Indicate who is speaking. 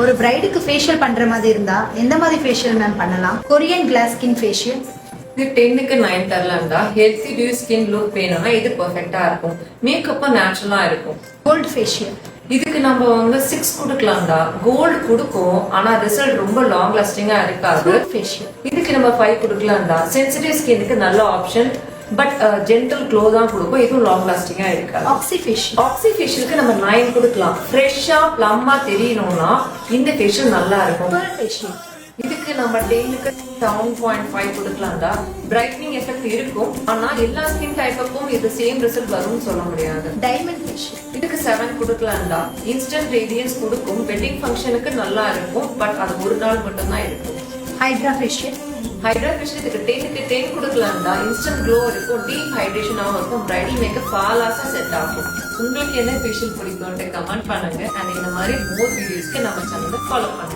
Speaker 1: ஒரு பிரைடுக்கு ஃபேஷியல் பண்ற மாதிரி இருந்தா எந்த மாதிரி ஃபேஷியல் மேம் பண்ணலாம்? கொரியன் கிளாஸ் ஸ்கின் ஃபேஷியல்
Speaker 2: இது 10க்கு 9 தரலாம்டா. ஹெல்த்தி டியூ ஸ்கின் லுக் வேணும்னா இது பெர்ஃபெக்ட்டா இருக்கும். மேக்கப்பும் நேச்சுரலா இருக்கும்.
Speaker 1: கோல்ட் ஃபேஷியல்
Speaker 2: இதுக்கு நம்ம 6 கொடுக்கலாம்டா. கோல்டு கொடுக்கும், ஆனா ரிசல்ட் ரொம்ப லாங் லாஸ்டிங்கா இருக்காது.
Speaker 1: ஃபேஷியல்
Speaker 2: இதுக்கு நம்ம 5 கொடுக்கலாம்டா. சென்சிட்டிவ் ஸ்கின்னுக்கு நல்ல ஆப்ஷன், பட் ஜென்டல் க்ளோ தான் கொடுக்கும். இதுவும் லாங் லாஸ்டிங்கா இருக்காது.
Speaker 1: ஆக்சி ஃபேஷியல்
Speaker 2: ஆக்சி ஃபேஷியலுக்கு நம்ம 9 கொடுக்கலாம். ஃப்ரெஷ்ஷா பிளம்மா தெரியணும்னா இந்த ஃபேஷியல் நல்லா இருக்கும்.
Speaker 1: ஃபேஷியல்
Speaker 2: இதுக்கு நம்ம 10க்கு 7.5 கொடுக்கலாம்டா. பிரைட்னிங் எஃபெக்ட் இருக்கும், ஆனா எல்லா ஸ்கின் டைப்புக்கும் இது சேம் ரிசல்ட் வரும்னு சொல்ல முடியாது.
Speaker 1: டைமண்ட் ஃபேஷியல்
Speaker 2: இதுக்கு 7 கொடுக்கலாம்டா. இன்ஸ்டன்ட் ரேடியன்ஸ் கொடுக்கும், வெட்டிங் ஃபங்க்ஷனுக்கு நல்லா இருக்கும், பட் அது ஒரு நாள் மட்டும் தான் இருக்கும்.
Speaker 1: ஹைட்ரா ஃபேஷியல்
Speaker 2: ஹைட்ரா ஃபேஷியல் இதுக்கு 10க்கு 10 கொடுக்கலாம்டா. இன்ஸ்டன்ட் க்ளோ இருக்கும், டீப் ஹைட்ரேஷனாகவும் இருக்கும், பிரைடல் மேக்கப் ஃபாலாஸா செட் ஆகும். உங்களுக்கு என்ன ஃபேஷியல் பிடிக்கும்னு கமெண்ட் பண்ணுங்க. அண்ட் இந்த மாதிரி மோர் வீடியோஸ்க்கு நம்ம சேனலை ஃபாலோ பண்ணுங்க.